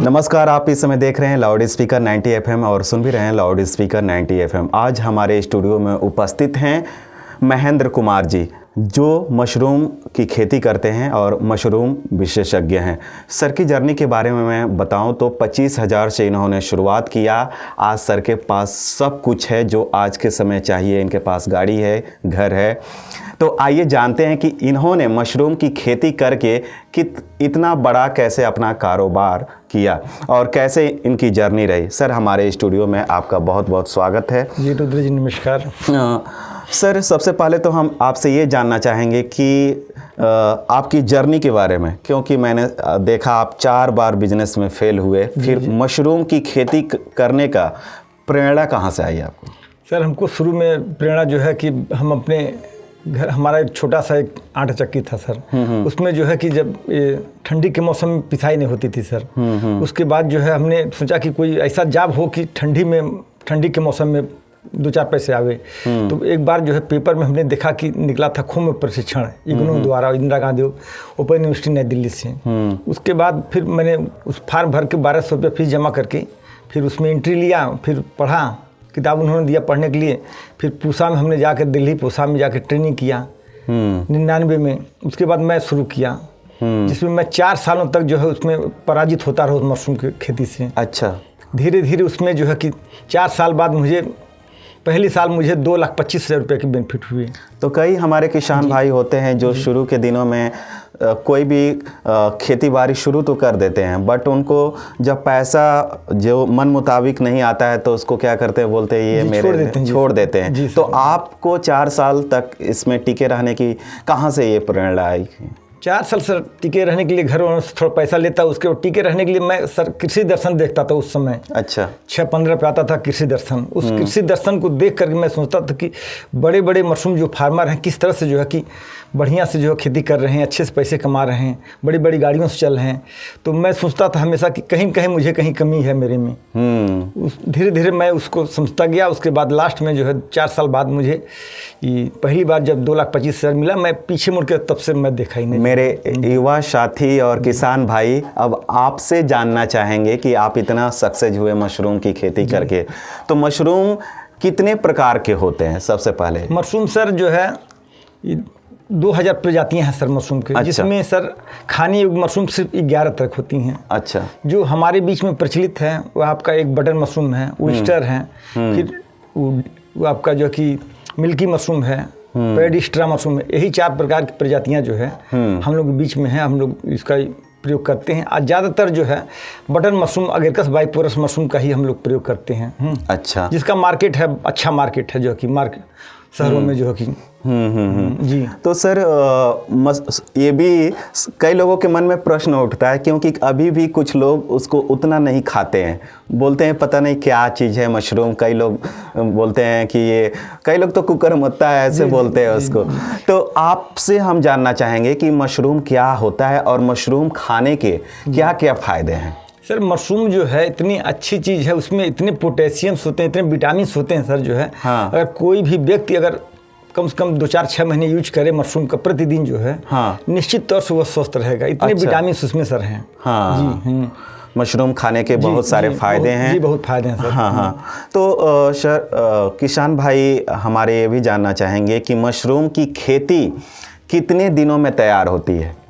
नमस्कार, आप इस समय देख रहे हैं लाउड स्पीकर 90 एफएम और सुन भी रहे हैं लाउड स्पीकर 90 एफएम। आज हमारे स्टूडियो में उपस्थित हैं महेंद्र कुमार जी, जो मशरूम की खेती करते हैं और मशरूम विशेषज्ञ हैं। सर की जर्नी के बारे में मैं बताऊं तो 25,000 से इन्होंने शुरुआत किया। आज सर के पास सब कुछ है जो आज के समय चाहिए। इनके पास गाड़ी है, घर है। तो आइए जानते हैं कि इन्होंने मशरूम की खेती करके इतना बड़ा कैसे अपना कारोबार किया और कैसे इनकी जर्नी रही। सर, हमारे स्टूडियो में आपका बहुत बहुत स्वागत है। जी रुद्र जी, नमस्कार। सर, सबसे पहले तो हम आपसे ये जानना चाहेंगे कि आपकी जर्नी के बारे में, क्योंकि मैंने देखा आप 4 बार बिजनेस में फेल हुए, फिर मशरूम की खेती करने का प्रेरणा कहाँ से आई आपको? सर, हमको शुरू में प्रेरणा जो है कि हम अपने घर, हमारा एक छोटा सा एक आटा चक्की था सर। उसमें जो है कि जब ठंडी के मौसम में पिसाई नहीं होती थी सर। उसके बाद जो है हमने सोचा कि कोई ऐसा जॉब हो कि ठंडी के मौसम में 2-4 पैसे आवे। तो एक बार जो है पेपर में हमने देखा कि निकला था खून में प्रशिक्षण इग्नू द्वारा, इंदिरा गांधी ओपन यूनिवर्सिटी नई दिल्ली से। उसके बाद फिर मैंने उस फार्म भर के 1200 रुपये फीस जमा करके फिर उसमें एंट्री लिया, फिर पढ़ा, किताब उन्होंने दिया पढ़ने के लिए। फिर पूसा में हमने जाकर दिल्ली पूसा में जाकर ट्रेनिंग किया 99 में। उसके बाद मैं शुरू किया, जिसमें मैं 4 सालों तक जो है उसमें पराजित होता रहा मशरूम की खेती से। अच्छा। धीरे धीरे उसमें जो है कि 4 साल बाद पहली साल मुझे 2,25,000 रुपये की बेनिफिट हुई। तो कई हमारे किसान भाई होते हैं जो शुरू के दिनों में कोई भी खेती बाड़ी शुरू तो कर देते हैं, बट उनको जब पैसा जो मन मुताबिक नहीं आता है तो उसको क्या करते हैं, बोलते हैं ये मेरे छोड़ देते हैं। तो आपको 4 साल तक इसमें टिके रहने की कहाँ से ये प्रेरणा आई? 4 साल सर टिके रहने के लिए घर वालों से थोड़ा पैसा लेता, उसके बाद टिके रहने के लिए मैं सर कृषि दर्शन देखता था उस समय। अच्छा। 6-15 पे आता था कृषि दर्शन। उस कृषि दर्शन को देख करके मैं सोचता था कि बड़े बड़े मशरूम जो फार्मर हैं किस तरह से जो है कि बढ़िया से जो है खेती कर रहे हैं, अच्छे से पैसे कमा रहे हैं, बड़ी बड़ी गाड़ियों से चल रहे हैं। तो मैं सोचता था हमेशा कि कहीं कहीं मुझे कहीं कमी है मेरे में। धीरे धीरे मैं उसको समझता गया। उसके बाद लास्ट में जो है 4 साल बाद मुझे पहली बार जब 2,25,000 मिला, मैं पीछे मुड़ के तब से मैं देखा ही नहीं। मेरे युवा साथी और किसान भाई अब आपसे जानना चाहेंगे कि आप इतना सक्सेस हुए मशरूम की खेती करके, तो मशरूम कितने प्रकार के होते हैं? सबसे पहले मशरूम सर जो है 2000 प्रजातियां हैं सर मशरूम के। अच्छा। जिसमें सर खाने योग्य मशरूम सिर्फ 11 तरह होती हैं। अच्छा। जो हमारे बीच में प्रचलित है वो आपका एक बटन मशरूम है, ओइस्टर है, फिर वो आपका जो कि मिल्की मशरूम है, पेडिस्ट्रा मशरूम है। यही 4 प्रकार की प्रजातियां जो है हम लोग के बीच में है। हम लोग इसका प्रयोग करते हैं। आज ज़्यादातर जो है बटन मशरूम, अगेरकस बाइपोरस मशरूम का ही हम लोग प्रयोग करते हैं। अच्छा। जिसका मार्केट है, अच्छा मार्केट है, जो कि मार्केट शहरों में जो है कि जी। तो सर ये भी कई लोगों के मन में प्रश्न उठता है, क्योंकि अभी भी कुछ लोग उसको उतना नहीं खाते हैं, बोलते हैं पता नहीं क्या चीज़ है मशरूम। कई लोग बोलते हैं कि ये, कई लोग तो कुकरमुत्ता है ऐसे बोलते हैं उसको। तो आपसे हम जानना चाहेंगे कि मशरूम क्या होता है और मशरूम खाने के क्या क्या फ़ायदे हैं? सर, मशरूम जो है इतनी अच्छी चीज़ है, उसमें इतने पोटेशियम्स होते हैं, इतने विटामिन होते हैं सर जो है। हाँ। अगर कोई भी व्यक्ति अगर कम से कम 2-4-6 महीने यूज करे मशरूम का प्रतिदिन जो है, हाँ, निश्चित तौर से वह स्वस्थ रहेगा। इतने विटामिन उसमें सर हैं। हाँ जी। मशरूम खाने के बहुत सारे फायदे हैं। जी, बहुत फायदे हैं सर। हाँ हाँ। तो सर किसान भाई हमारे ये भी जानना चाहेंगे कि मशरूम की खेती कितने दिनों में तैयार होती है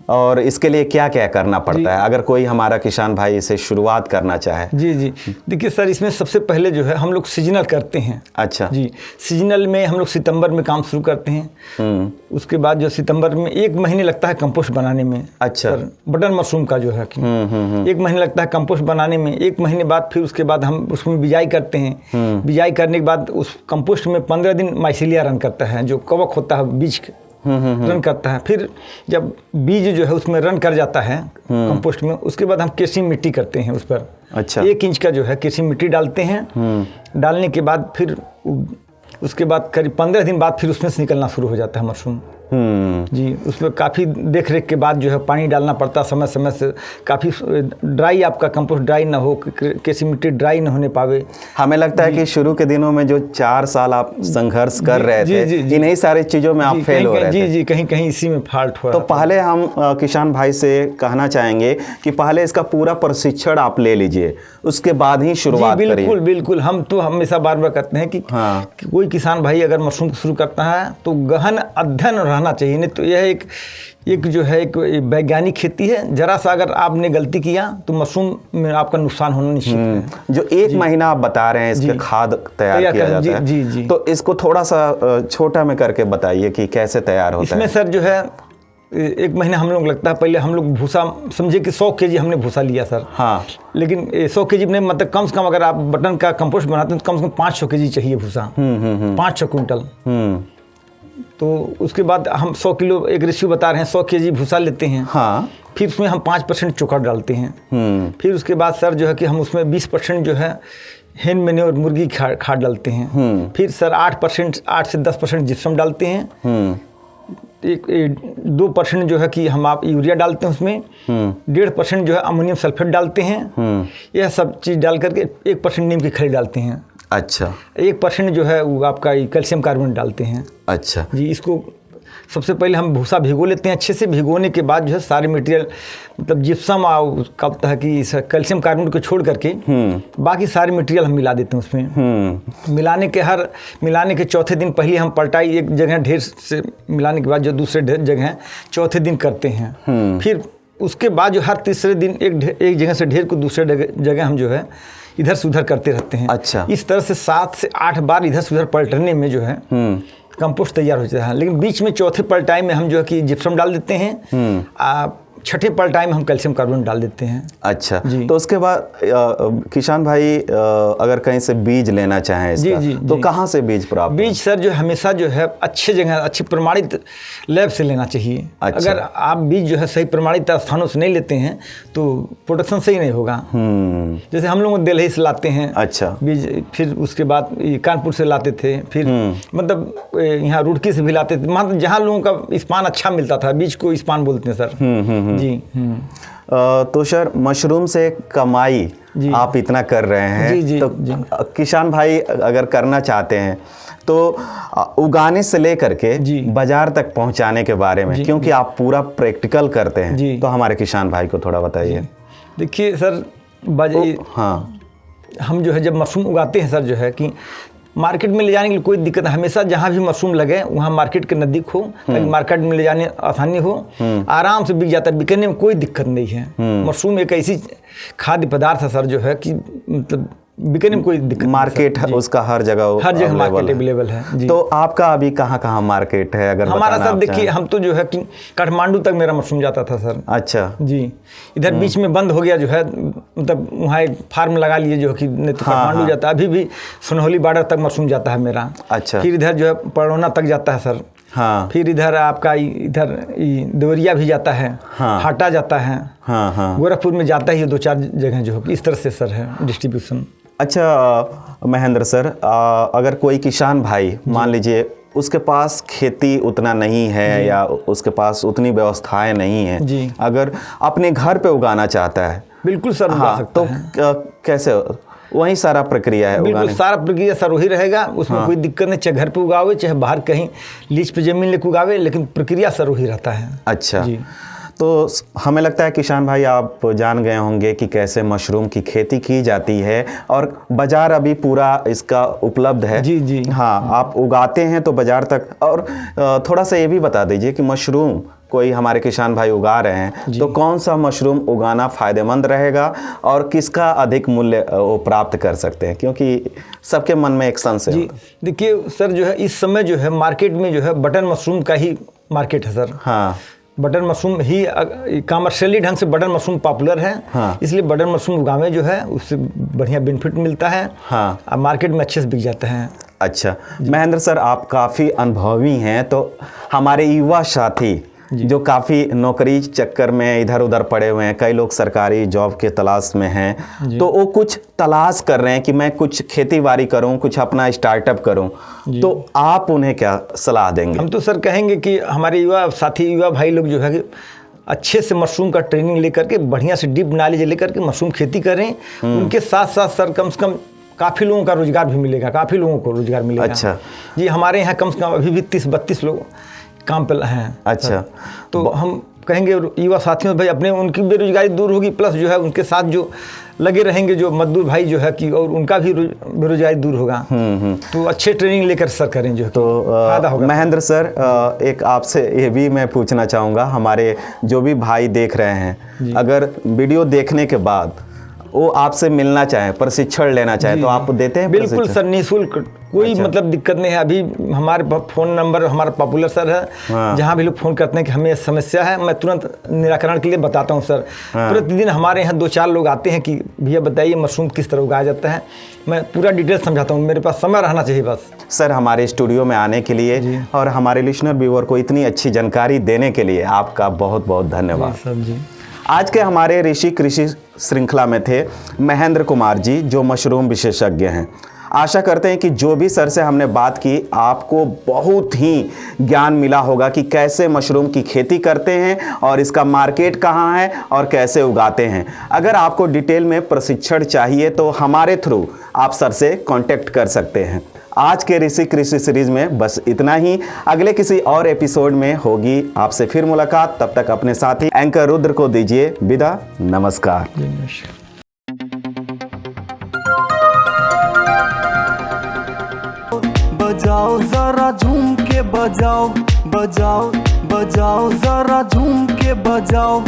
और इसके लिए क्या क्या करना पड़ता है, अगर कोई हमारा किसान भाई इसे शुरुआत करना चाहे? जी जी, देखिए सर, इसमें सबसे पहले जो है हम लोग सीजनल करते हैं। अच्छा जी। सीजनल में हम लोग सितंबर में काम शुरू करते हैं। उसके बाद जो सितंबर में 1 महीने लगता है कंपोस्ट बनाने में। अच्छा सर, बटन मशरूम का जो है कि 1 महीने लगता है कंपोस्ट बनाने में। 1 महीने बाद फिर उसके बाद हम उसमें बिजाई करते हैं। बिजाई करने के बाद उस कंपोस्ट में 15 दिन माइसीलिया रन करता है, जो कवक होता है बीज रन करता है। फिर जब बीज जो है उसमें रन कर जाता है कंपोस्ट में, उसके बाद हम केसी मिट्टी करते हैं उस पर। अच्छा। 1 इंच का जो है केसी मिट्टी डालते हैं। डालने के बाद फिर उसके बाद करीब 15 दिन बाद फिर उसमें से निकलना शुरू हो जाता है मशरूम। जी, उसमें काफ़ी देख रेख के बाद जो है पानी डालना पड़ता समय समय से, काफ़ी ड्राई आपका कंपोस्ट ड्राई ना हो, कैसी मिट्टी ड्राई ना होने पावे। हमें लगता है कि शुरू के दिनों में जो 4 साल आप संघर्ष कर रहे थे, इन्हीं सारी चीज़ों में आप फेल हो रहे थे। जी, कहीं कहीं इसी में फॉल्ट हुआ। तो पहले हम किसान भाई से कहना चाहेंगे कि पहले इसका पूरा प्रशिक्षण आप ले लीजिए, उसके बाद ही शुरुआत करिए। बिल्कुल बिल्कुल, हम तो हमेशा बार बार कहते हैं कि कोई किसान भाई अगर मशरूम शुरू करता है तो गहन अध्ययन रहना चाहिए। नहीं तो यह एक जो है एक वैज्ञानिक खेती है, जरा सा अगर आपने गलती किया तो मशरूम में आपका नुकसान होना निश्चित है। जो 1 महीना आप बता रहे हैं इसके खाद तैयार किया जाता है, जी, तो इसको थोड़ा सा छोटा में करके बताइए कि कैसे तैयार होता है। इसमें सर जो है 1 महीना हम लोग लगता है, पहले हम लोग भूसा समझे कि 100 केजी हमने भूसा लिया सर। हाँ, लेकिन 100 केजी में मतलब कम से कम अगर आप बटन का कंपोस्ट बनाते हैं तो कम से कम 500 केजी चाहिए भूसा, 500 कुंटल। तो उसके बाद हम 100 किलो एक रेशियो बता रहे हैं, 100 केजी भूसा लेते हैं। हाँ, फिर उसमें हम 5% चोकर डालते हैं। फिर उसके बाद सर जो है कि हम उसमें 20% जो है हेन मैन्योर मुर्गी खाद डालते हैं। फिर सर 8 से 10% जिप्सम डालते हैं। 2% जो है कि हम आप यूरिया डालते हैं उसमें। 1.5% जो है अमोनियम सल्फेट डालते हैं। यह सब चीज़ डाल करके 1% नीम की खली डालते हैं। अच्छा, 1% जो है वो आपका कैल्शियम कार्बोनेट डालते हैं। अच्छा जी, इसको सबसे पहले हम भूसा भिगो लेते हैं। अच्छे से भिगोने के बाद जो है सारे मटेरियल मतलब जिप्सम का होता है कि कैल्शियम कार्बोनेट को छोड़ करके बाकी सारे मटेरियल हम मिला देते हैं उसमें। मिलाने के चौथे दिन पहले हम पलटाई एक जगह ढेर से मिलाने के बाद जो दूसरे जगह चौथे दिन करते हैं। फिर उसके बाद जो हर तीसरे दिन एक जगह से ढेर को दूसरे जगह हम जो है इधर से उधर करते रहते हैं। अच्छा, इस तरह से 7 से 8 बार इधर से उधर पलटने में जो है कंपोस्ट तैयार हो जाता है। लेकिन बीच में चौथे पलटाई में हम जो है कि जिप्सम डाल देते हैं। छठे पलटाई में हम कैल्शियम कार्बोनेट डाल देते हैं। अच्छा, तो उसके बाद किसान भाई अगर कहीं से बीज लेना चाहें इसका, तो कहाँ से बीज प्राप्त? बीज सर जो हमेशा जो है अच्छे जगह अच्छे प्रमाणित लैब से लेना चाहिए। अच्छा। अगर आप बीज जो है सही प्रमाणित स्थानों से नहीं लेते हैं तो प्रोडक्शन सही नहीं होगा। जैसे हम लोग दिल्ली से लाते हैं अच्छा बीज, फिर उसके बाद कानपुर से लाते थे, फिर मतलब यहाँ रुड़की से भी लाते थे। मतलब जहाँ लोगों का स्पान अच्छा मिलता था, बीज को स्पान बोलते हैं सर। जी। तो सर मशरूम से कमाई आप इतना कर रहे हैं, तो किसान भाई अगर करना चाहते हैं तो उगाने से लेकर के बाजार तक पहुंचाने के बारे में, क्योंकि आप पूरा प्रैक्टिकल करते हैं, तो हमारे किसान भाई को थोड़ा बताइए। देखिए सर, हाँ, हम जो है जब मशरूम उगाते हैं सर जो है कि मार्केट में ले जाने के लिए कोई दिक्कत है। हमेशा जहाँ भी मशरूम लगे वहाँ मार्केट के नज़दीक हो, ताकि मार्केट में ले जाने आसानी हो, आराम से बिक जाता है, बिकने में कोई दिक्कत नहीं है। मशरूम एक ऐसी खाद्य पदार्थ है सर जो है कि मतलब बिकने में कोई दिक्कत, मार्केट उसका हर जगह मार्केट अवेलेबल है। तो आपका अभी कहाँ मार्केट है अगर हमारा सर? देखिए हम तो जो है कि काठमांडू तक मेरा मशरूम जाता था सर। अच्छा जी, इधर बीच में बंद हो गया जो है, मतलब वहाँ एक फार्म लगा लिए जो कि नहीं तो काठमांडू जाता है। अभी भी सुनहोली बॉर्डर तक मशरूम जाता है मेरा। अच्छा, फिर इधर जो है पड़ौना तक जाता है सर। हाँ, फिर इधर आपका इधर देवरिया भी जाता है, हाटा जाता है, गोरखपुर में जाता ही 2-4 जगह जो है। इस तरह से सर है डिस्ट्रीब्यूशन। अच्छा महेंद्र सर, अगर कोई किसान भाई मान लीजिए उसके पास खेती उतना नहीं है या उसके पास उतनी व्यवस्थाएं नहीं है, अगर अपने घर पे उगाना चाहता है, बिल्कुल सर उगा सकता है, तो कैसे? वही सारा प्रक्रिया है? बिल्कुल सारा प्रक्रिया सर वही रहेगा, उसमें कोई दिक्कत नहीं। चाहे घर पे उगावे चाहे बाहर कहीं लीज पे जमीन लेके उगावे, लेकिन प्रक्रिया सर वही रहता है। अच्छा, तो हमें लगता है किसान भाई आप जान गए होंगे कि कैसे मशरूम की खेती की जाती है और बाज़ार अभी पूरा इसका उपलब्ध है। जी। हाँ, आप उगाते हैं तो बाज़ार तक। और थोड़ा सा ये भी बता दीजिए कि मशरूम कोई हमारे किसान भाई उगा रहे हैं तो कौन सा मशरूम उगाना फ़ायदेमंद रहेगा और किसका अधिक मूल्य वो प्राप्त कर सकते हैं, क्योंकि सबके मन में एक संशय है। देखिए सर जो है इस समय जो है मार्केट में जो है बटन मशरूम का ही मार्केट है सर। हाँ, बटन मशरूम ही कमर्शियली ढंग से बटन मशरूम पॉपुलर है। इसलिए बटन मशरूम उगावे जो है उससे बढ़िया बेनिफिट मिलता है। और मार्केट में अच्छे से बिक जाते हैं। अच्छा महेंद्र सर, आप काफ़ी अनुभवी हैं, तो हमारे युवा साथी जो काफ़ी नौकरी चक्कर में इधर उधर पड़े हुए हैं, कई लोग सरकारी जॉब के तलाश में हैं, तो वो कुछ तलाश कर रहे हैं कि मैं कुछ खेती बाड़ी करूं, कुछ अपना स्टार्टअप करूं, तो आप उन्हें क्या सलाह देंगे? हम तो सर कहेंगे कि हमारे युवा साथी, युवा भाई लोग जो है कि अच्छे से मशरूम का ट्रेनिंग लेकर के, बढ़िया से डीप नॉलेज लेकर के मशरूम खेती करें। उनके साथ साथ सर कम से कम काफ़ी लोगों का रोजगार भी मिलेगा, काफ़ी लोगों को रोजगार मिलेगा। अच्छा जी, हमारे यहाँ कम से कम अभी भी 30-32 लोग काम पे हैं। अच्छा, तो हम कहेंगे युवा साथियों भाई, अपने उनकी बेरोजगारी दूर होगी, प्लस जो है उनके साथ जो लगे रहेंगे जो मजदूर भाई जो है कि, और उनका भी बेरोजगारी दूर होगा। तो अच्छे ट्रेनिंग लेकर सर करें जो तो फायदा होगा। महेंद्र सर, एक आपसे ये भी मैं पूछना चाहूँगा, हमारे जो भी भाई देख रहे हैं, अगर वीडियो देखने के बाद वो आपसे मिलना चाहे, प्रशिक्षण लेना चाहे, तो आप देते हैं? बिल्कुल सर, निःशुल्क, कोई मतलब दिक्कत नहीं है। अभी हमारे फ़ोन नंबर हमारा पॉपुलर सर है, जहाँ भी लोग फ़ोन करते हैं कि हमें समस्या है, मैं तुरंत निराकरण के लिए बताता हूँ सर। प्रतिदिन हमारे यहाँ 2-4 लोग आते हैं कि भैया बताइए मशरूम किस तरह उगाया जाता है, मैं पूरा डिटेल समझाता हूँ, मेरे पास समय रहना चाहिए बस। सर, हमारे स्टूडियो में आने के लिए और हमारे लिसनर व्यूअर को इतनी अच्छी जानकारी देने के लिए आपका बहुत बहुत धन्यवाद सर जी। आज के हमारे ऋषि कृषि श्रृंखला में थे महेंद्र कुमार जी, जो मशरूम विशेषज्ञ हैं। आशा करते हैं कि जो भी सर से हमने बात की, आपको बहुत ही ज्ञान मिला होगा कि कैसे मशरूम की खेती करते हैं और इसका मार्केट कहाँ है और कैसे उगाते हैं। अगर आपको डिटेल में प्रशिक्षण चाहिए तो हमारे थ्रू आप सर से कांटेक्ट कर सकते हैं। आज के ऋषि कृषि सीरीज में बस इतना ही। अगले किसी और एपिसोड में होगी आपसे फिर मुलाकात। तब तक अपने साथी एंकर रुद्र को दीजिए विदा। नमस्कार। बजाओ जरा झूम के बजाओ, बजाओ बजाओ जरा झूम के बजाओ।